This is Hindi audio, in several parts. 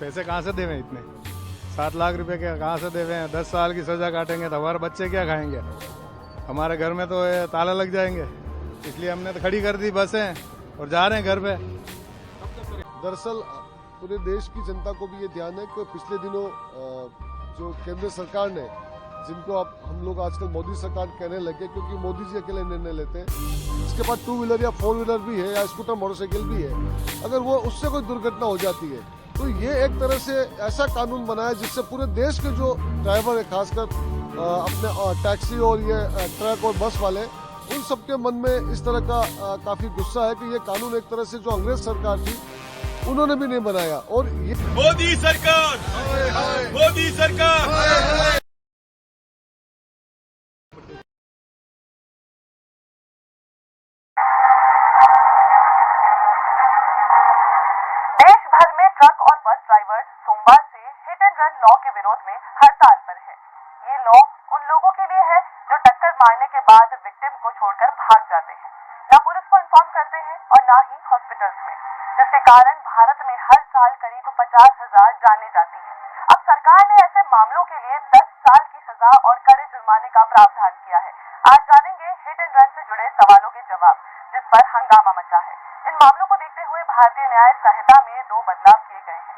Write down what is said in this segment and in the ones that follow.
पैसे कहाँ से देवें इतने? 7 लाख रुपए के कहाँ से देवें? 10 साल की सजा काटेंगे तो हमारे बच्चे क्या खाएंगे? हमारे घर में तो ये ताला लग जाएंगे। इसलिए हमने तो खड़ी कर दी बसें और जा रहे हैं घर पे। दरअसल पूरे देश की जनता को भी ये ध्यान है कि पिछले दिनों जो केंद्र सरकार ने, जिनको अब हम लोग आजकल मोदी सरकार कहने लगे क्योंकि मोदी जी अकेले निर्णय लेते हैं, इसके बाद 2 व्हीलर या 4 व्हीलर भी है या स्कूटर मोटरसाइकिल भी है, अगर वो उससे कोई दुर्घटना हो जाती है तो ये एक तरह से ऐसा कानून बना है जिससे पूरे देश के जो ड्राइवर है, खासकर अपने टैक्सी और ये ट्रक और बस वाले, उन सबके मन में इस तरह का काफी गुस्सा है कि ये कानून एक तरह से जो अंग्रेज सरकार थी उन्होंने भी नहीं बनाया। और ये मोदी सरकार, मोदी सरकार। देश भर में ट्रक और बस ड्राइवर्स सोमवार से हिट एंड रन लॉ के विरोध में हड़ताल पर है। ये लॉ उन लोगों के लिए है जो टक्कर मारने के बाद विक्टिम को छोड़कर भाग जाते हैं, ना पुलिस को इन्फॉर्म करते हैं और ना ही हॉस्पिटल्स में, जिसके कारण भारत में हर साल करीब 50,000 जानें जाती हैं। अब सरकार ने ऐसे मामलों के लिए 10 साल की सजा और कड़े जुर्माने का प्रावधान किया है। आज जानेंगे हिट एंड रन से जुड़े सवालों के जवाब, जिस पर हंगामा मचा है। इन मामलों को देखते हुए भारतीय न्याय संहिता में 2 बदलाव किए गए हैं।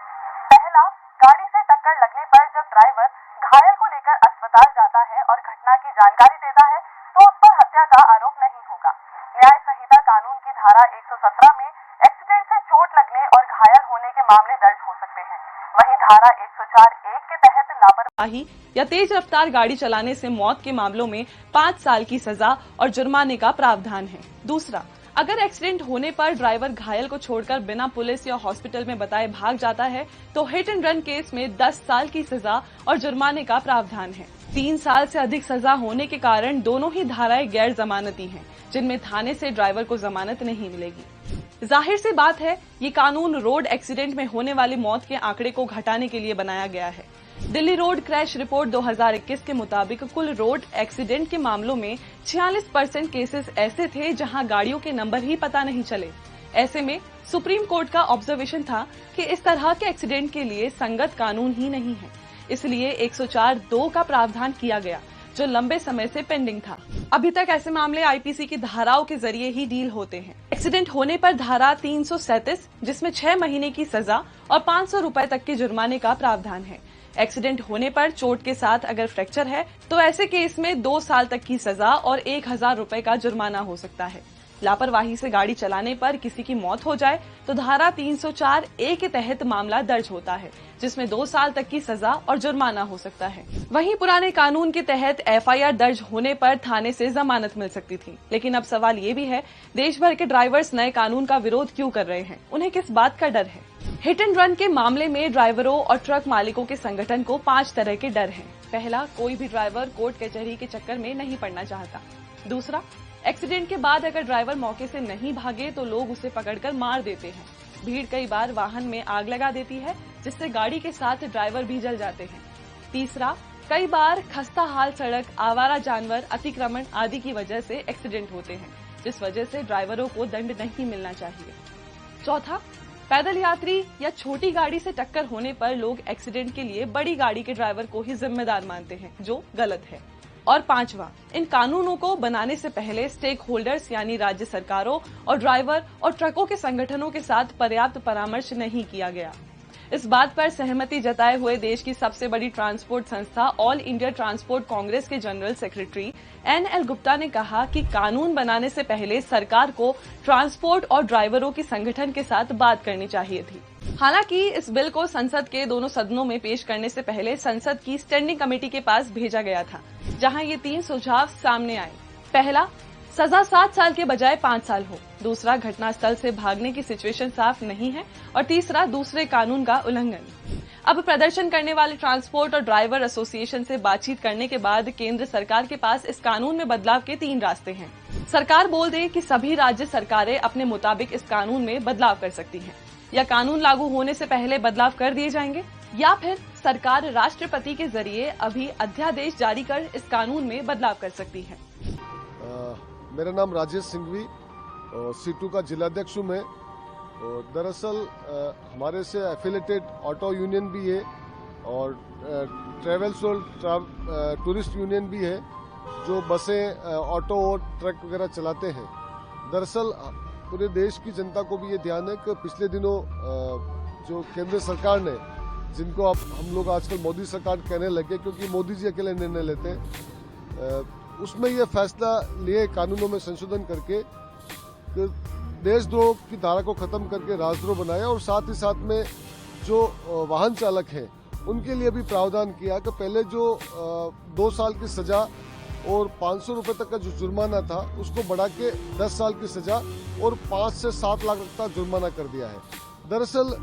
पहला, गाड़ी से टक्कर लगने पर जब ड्राइवर घायल को लेकर अस्पताल जाता है और घटना की जानकारी देता है तो उस पर हत्या का आरोप नहीं होगा। न्याय संहिता कानून की धारा 117 में एक्सीडेंट से चोट लगने और घायल होने के मामले दर्ज हो सकते हैं। वहीं धारा 104(1) के तहत लापरवाही या तेज रफ्तार गाड़ी चलाने से मौत के मामलों में 5 साल की सजा और जुर्माने का प्रावधान है। दूसरा, अगर एक्सीडेंट होने पर ड्राइवर घायल को छोड़कर बिना पुलिस या हॉस्पिटल में बताए भाग जाता है तो हिट एंड रन केस में 10 साल की सजा और जुर्माने का प्रावधान है। 3 साल से अधिक सजा होने के कारण दोनों ही धाराएं गैर जमानती हैं, जिनमें थाने से ड्राइवर को जमानत नहीं मिलेगी। जाहिर सी बात है, ये कानून रोड एक्सीडेंट में होने वाली मौत के आंकड़े को घटाने के लिए बनाया गया है। दिल्ली रोड क्रैश रिपोर्ट 2021 के मुताबिक कुल रोड एक्सीडेंट के मामलों में 46% केसेस ऐसे थे जहां गाड़ियों के नंबर ही पता नहीं चले। ऐसे में सुप्रीम कोर्ट का ऑब्जर्वेशन था कि इस तरह के एक्सीडेंट के लिए संगत कानून ही नहीं है, इसलिए 104(2) का प्रावधान किया गया, जो लंबे समय से पेंडिंग था। अभी तक ऐसे मामले आईपीसी की धाराओं के जरिए ही डील होते हैं। एक्सीडेंट होने पर धारा 337, जिसमें 6 महीने की सजा और 500 रुपए तक के जुर्माने का प्रावधान है। एक्सीडेंट होने पर चोट के साथ अगर फ्रैक्चर है तो ऐसे केस में 2 साल तक की सजा और 1,000 रुपए का जुर्माना हो सकता है। लापरवाही से गाड़ी चलाने पर किसी की मौत हो जाए तो धारा 304(a) के तहत मामला दर्ज होता है, जिसमें 2 साल तक की सजा और जुर्माना हो सकता है। वहीं पुराने कानून के तहत एफआईआर दर्ज होने पर थाने से जमानत मिल सकती थी। लेकिन अब सवाल ये भी है, देश भर के ड्राइवर्स नए कानून का विरोध क्यों कर रहे हैं? उन्हें किस बात का डर है? हिट एंड रन के मामले में ड्राइवरों और ट्रक मालिकों के संगठन को 5 तरह के डर हैं। पहला, कोई भी ड्राइवर कोर्ट कचहरी के चक्कर में नहीं पड़ना चाहता। दूसरा, एक्सीडेंट के बाद अगर ड्राइवर मौके से नहीं भागे तो लोग उसे पकड़कर मार देते हैं। भीड़ कई बार वाहन में आग लगा देती है, जिससे गाड़ी के साथ ड्राइवर भी जल जाते हैं। तीसरा, कई बार खस्ता हाल सड़क, आवारा जानवर, अतिक्रमण आदि की वजह से एक्सीडेंट होते हैं, जिस वजह से ड्राइवरों को दंड नहीं मिलना चाहिए। चौथा, पैदल यात्री या छोटी गाड़ी से टक्कर होने पर लोग एक्सीडेंट के लिए बड़ी गाड़ी के ड्राइवर को ही जिम्मेदार मानते हैं, जो गलत है। और पांचवा, इन कानूनों को बनाने से पहले स्टेक होल्डर्स यानी राज्य सरकारों और ड्राइवर और ट्रकों के संगठनों के साथ पर्याप्त परामर्श नहीं किया गया। इस बात पर सहमति जताए हुए देश की सबसे बड़ी ट्रांसपोर्ट संस्था ऑल इंडिया ट्रांसपोर्ट कांग्रेस के जनरल सेक्रेटरी NL गुप्ता ने कहा कि कानून बनाने से पहले सरकार को ट्रांसपोर्ट और ड्राइवरों की संगठन के साथ बात करनी चाहिए थी। हालांकि इस बिल को संसद के दोनों सदनों में पेश करने से पहले संसद की स्टैंडिंग कमेटी के पास भेजा गया था, जहां ये 3 सुझाव सामने आए। पहला, सजा 7 साल के बजाय 5 साल हो। दूसरा, घटनास्थल से भागने की सिचुएशन साफ नहीं है। और तीसरा, दूसरे कानून का उल्लंघन। अब प्रदर्शन करने वाले ट्रांसपोर्ट और ड्राइवर एसोसिएशन से बातचीत करने के बाद केंद्र सरकार के पास इस कानून में बदलाव के 3 रास्ते हैं। सरकार बोल दे कि सभी राज्य सरकारें अपने मुताबिक इस कानून में बदलाव कर सकती हैं, या कानून लागू होने से पहले बदलाव कर दिए जाएंगे, या फिर सरकार राष्ट्रपति के जरिए अभी अध्यादेश जारी कर इस कानून में बदलाव कर सकती है। मेरा नाम राजेश सिंघवी और C2 का जिलाध्यक्ष हूँ मैं। दरअसल हमारे से एफिलेटेड ऑटो यूनियन भी है और ट्रेवल्स और टूरिस्ट यूनियन भी है जो बसें ऑटो और ट्रक वगैरह चलाते हैं। दरअसल पूरे देश की जनता को भी ये ध्यान है कि पिछले दिनों जो केंद्र सरकार ने, जिनको अब हम लोग आजकल मोदी सरकार कहने लगे क्योंकि मोदी जी अकेले निर्णय लेते हैं, उसमें ये फैसला लिए कानूनों में संशोधन करके कि देशद्रोह की धारा को खत्म करके राजद्रोह बनाया और साथ ही साथ में जो वाहन चालक हैं उनके लिए भी प्रावधान किया कि पहले जो 2 साल की सजा और 500 रुपए तक का जो जुर्माना था उसको बढ़ा के 10 साल की सजा और 5 से 7 लाख तक का जुर्माना कर दिया है। दरअसल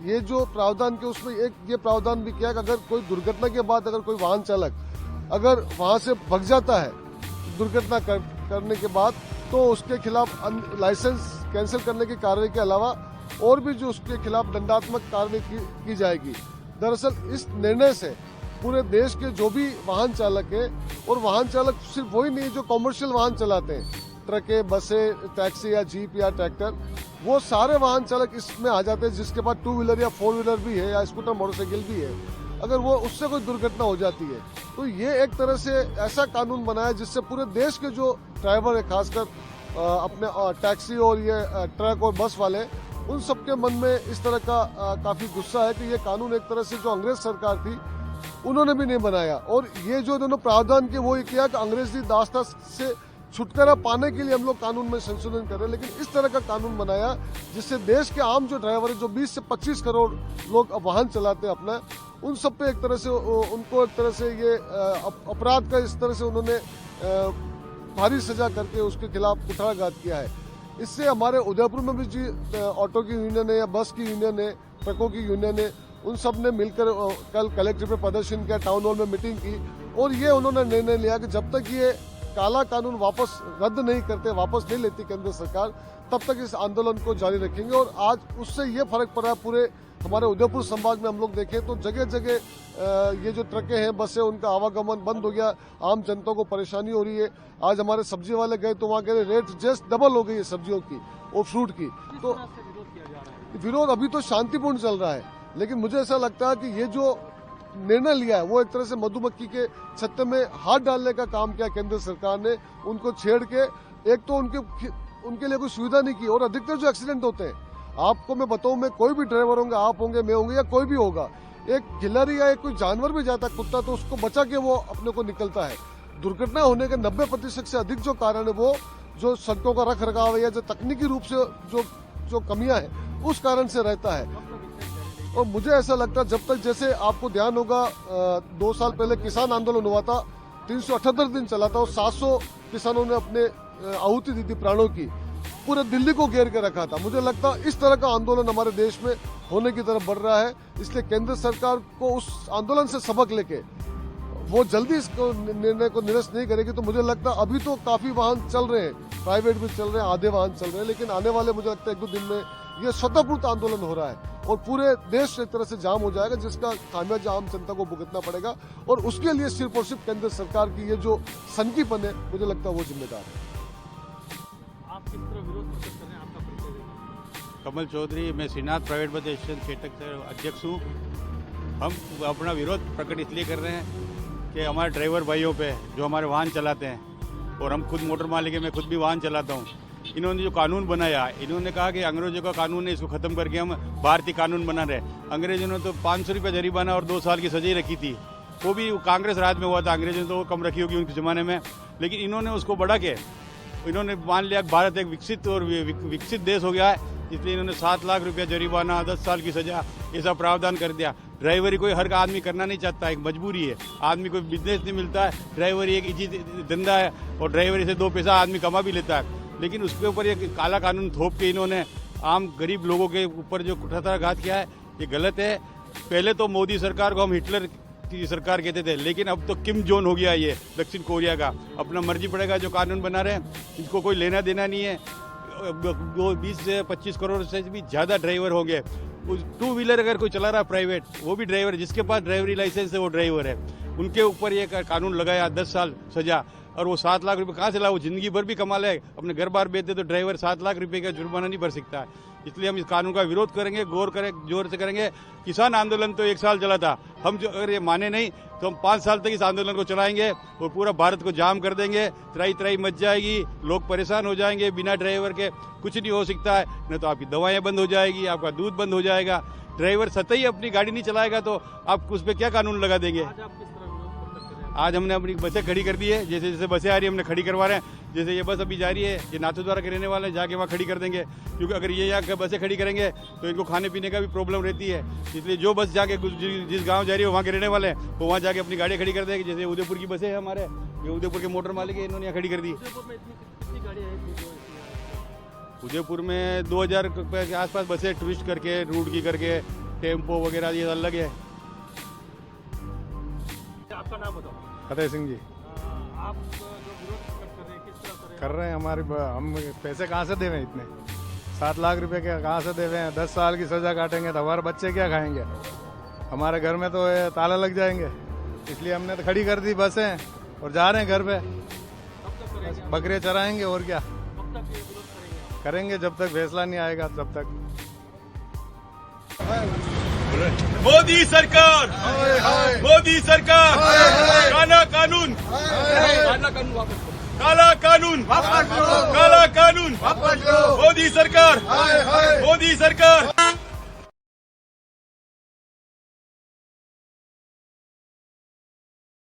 ये जो प्रावधान के उसमें एक ये प्रावधान भी किया कि अगर कोई दुर्घटना के बाद अगर कोई वाहन चालक अगर वहां से भग जाता है दुर्घटना करने के बाद, तो उसके खिलाफ लाइसेंस कैंसिल करने की कार्रवाई के अलावा और भी जो उसके खिलाफ दंडात्मक कार्रवाई की जाएगी। दरअसल इस निर्णय से पूरे देश के जो भी वाहन चालक है, और वाहन चालक सिर्फ वही नहीं जो कॉमर्शियल वाहन चलाते हैं, ट्रकें, बसें, टैक्सी या जीप या ट्रैक्टर, वो सारे वाहन चालक इसमें आ जाते हैं जिसके पास 2 व्हीलर या 4 व्हीलर भी है या स्कूटर मोटरसाइकिल भी है। अगर वो उससे कोई दुर्घटना हो जाती है तो ये एक तरह से ऐसा कानून बनाया जिससे पूरे देश के जो ड्राइवर है, खासकर अपने टैक्सी और ये ट्रक और बस वाले, उन सबके मन में इस तरह का काफी गुस्सा है कि ये कानून एक तरह से जो अंग्रेज सरकार थी उन्होंने भी नहीं बनाया, और ये जो उन्होंने प्रावधान किया वो ये किया कि अंग्रेजी दास्ता से छुटकारा पाने के लिए हम लोग कानून में संशोधन कर रहे हैं, लेकिन इस तरह का कानून बनाया जिससे देश के आम जो ड्राइवर है, जो 20 से 25 करोड़ लोग वाहन चलाते हैं अपना, उन सब पे एक तरह से उनको एक तरह से ये अपराध का इस तरह से उन्होंने भारी सजा करके उसके खिलाफ कुठाराघात किया है। इससे हमारे उदयपुर में भी जी ऑटो की यूनियन है या बस की यूनियन है, ट्रकों की यूनियन है, उन सब ने मिलकर कल कलेक्ट्रेट में प्रदर्शन किया, टाउन हॉल में मीटिंग की, और ये उन्होंने निर्णय लिया कि जब तक ये काला कानून वापस रद्द नहीं करते, वापस नहीं लेती केंद्र सरकार, तब तक इस आंदोलन को जारी रखेंगे। और आज उससे ये फर्क पड़ा, पूरे हमारे उदयपुर संभाग में हम लोग देखें तो जगह जगह ये जो ट्रकें हैं, बसें, उनका आवागमन बंद हो गया, आम जनता को परेशानी हो रही है। आज हमारे सब्जी वाले गए तो वहाँ कह रहे रेट जस्ट डबल हो गई है सब्जियों की और फ्रूट की। तो विरोध अभी तो शांतिपूर्ण चल रहा है, लेकिन मुझे ऐसा लगता है कि ये जो निर्णय लिया है वो एक तरह से मधुमक्खी के छत्ते में हाथ डालने का काम किया केंद्र सरकार ने, उनको छेड़ के। एक तो उनके लिए कोई सुविधा नहीं की, और अधिकतर जो एक्सीडेंट होते हैं, आपको मैं बताऊं, मैं कोई भी ड्राइवर होंगे, आप होंगे, मैं होंगे या कोई भी होगा, एक खिलाड़ी या एक कोई जानवर भी जाता है, कुत्ता, तो उसको बचा के वो अपने को निकलता है। दुर्घटना होने के 90% से अधिक जो कारण है वो जो सड़कों का रख रखाव है या जो तकनीकी रूप से जो कमियां हैं उस कारण से रहता है। और मुझे ऐसा लगता है जब तक, जैसे आपको ध्यान होगा 2 साल पहले किसान आंदोलन हुआ था, 378 दिन चला था और 700 किसानों ने अपने आहुति दी थी प्राणों की, पूरे दिल्ली को घेर के रखा था। मुझे लगता है इस तरह का आंदोलन हमारे देश में होने की तरफ बढ़ रहा है, इसलिए केंद्र सरकार को उस आंदोलन से सबक लेके वो जल्दी इस निर्णय को निरस्त नहीं करेगी। तो मुझे लगता है अभी तो काफी वाहन चल रहे हैं, प्राइवेट भी चल रहे हैं, आधे वाहन चल रहे हैं, लेकिन आने वाले मुझे लगता है 1-2 दिन में ये स्वतःपूर्त आंदोलन हो रहा है और पूरे देश एक तरह से जाम हो जाएगा, जिसका खामियाजा आम जनता को भुगतना पड़ेगा। और उसके लिए सिर्फ और सिर्फ केंद्र सरकार की ये जो सनकीपन है, मुझे लगता है वो जिम्मेदार है। आप किस तरह विरोध प्रकट कर रहे हैं, आपका परिचय दें। कमल चौधरी, मैं श्रीनाथ प्राइवेट बस स्टेशन फेटक से अध्यक्ष हूँ। हम अपना विरोध प्रकट इसलिए कर रहे हैं कि हमारे ड्राइवर भाइयों पे जो हमारे वाहन चलाते हैं, और हम खुद मोटर मालिक है, मैं खुद भी वाहन चलाता हूँ, इन्होंने जो कानून बनाया, इन्होंने कहा कि अंग्रेजों का कानून है, इसको खत्म करके हम भारतीय कानून बना रहे। अंग्रेजों ने तो 500 रुपये जरिमाना और 2 साल की सजा रखी थी, वो भी कांग्रेस राज में हुआ था, अंग्रेजों ने तो कम रखी होगी उनके ज़माने में, लेकिन इन्होंने उसको बढ़ा के इन्होंने मान लिया कि भारत एक विकसित और विकसित देश हो गया है, इसलिए इन्होंने 7 लाख रुपया जरिमाना, 10 साल की सजा, ऐसा प्रावधान कर दिया। ड्राइवरी कोई हर आदमी करना नहीं चाहता, एक मजबूरी है, आदमी को बिजनेस नहीं मिलता है, ड्राइवरी एक इजी धंधा है और ड्राइवरी से 2 पैसा आदमी कमा भी लेता है, लेकिन उसके ऊपर ये काला कानून थोप के इन्होंने आम गरीब लोगों के ऊपर जो कुठाराघात किया है, ये गलत है। पहले तो मोदी सरकार को हम हिटलर की सरकार कहते थे, लेकिन अब तो किम जोन हो गया ये दक्षिण कोरिया का, अपना मर्जी पड़ेगा जो कानून बना रहे हैं, इसको कोई लेना देना नहीं है। 20 से 25 करोड़ से भी ज़्यादा ड्राइवर होंगे। 2 व्हीलर अगर कोई चला रहा है प्राइवेट, वो भी ड्राइवर, जिसके पास ड्राइवरी लाइसेंस है वो ड्राइवर है, उनके ऊपर ये कानून लगाया 10 साल सजा, और वो 7 लाख रुपए कहाँ से ला, वो जिंदगी भर भी कमा ले, अपने घर बार बेच दे तो ड्राइवर 7 लाख रुपए का जुर्माना नहीं भर सकता है। इसलिए हम इस कानून का विरोध करेंगे, गौर करें, जोर से करेंगे। किसान आंदोलन तो 1 साल चला था, हम जो अगर ये माने नहीं तो हम 5 साल तक इस आंदोलन को चलाएंगे और पूरा भारत को जाम कर देंगे। त्राई त्राई मच जाएगी, लोग परेशान हो जाएंगे, बिना ड्राइवर के कुछ नहीं हो सकता है। नहीं तो आपकी दवाएं बंद हो जाएगी, आपका दूध बंद हो जाएगा। ड्राइवर सतही अपनी गाड़ी नहीं चलाएगा तो आप उस पर क्या कानून लगा देंगे। आज आप किस तरह विरोध प्रकट कर रहे हैं? आज हमने अपनी बसें खड़ी कर दी है, जैसे जैसे बसें आ रही है हमने खड़ी करवा रहे हैं। जैसे ये बस अभी जा रही है, ये नाथद्वारा के रहने वाले हैं, जाके वहाँ खड़ी कर देंगे, क्योंकि अगर ये यहाँ बसें खड़ी करेंगे तो इनको खाने पीने का भी प्रॉब्लम रहती है। इसलिए जो बस जाके जिस गांव जा रही है वहाँ के रहने वाले हैं वो वहाँ जाके अपनी गाड़ी खड़ी कर देंगे। जैसे उदयपुर की बसें हैं हमारे, ये उदयपुर के मोटर मालिक है, इन्होंने यहाँ खड़ी कर दी। उदयपुर में कितनी गाड़ियाँ हैं जो इसमें? उदयपुर में 2000 के आसपास बसें ट्विस्ट करके, रूट की करके, टेम्पो वगैरह ये अलग है। आपका नाम बताओ। फतेह सिंह जी आप जो विरोध प्रकट कर रहे हैं किस तरह कर रहे हैं। हम पैसे कहाँ से देवें इतने? 7 लाख रुपए के कहाँ से देवें? 10 साल की सजा काटेंगे तो हमारे बच्चे क्या खाएंगे? हमारे घर में तो ये ताला लग जाएंगे। इसलिए हमने तो खड़ी कर दी बसें और जा रहे हैं घर पे। बकरे चराएंगे और क्या कब तक ये विरोध करेंगे? करेंगे जब तक फैसला नहीं आएगा तब तक। मोदी सरकार, मोदी सरकार, काला कानून, काला कानून, काला कानून, मोदी सरकार, मोदी सरकार।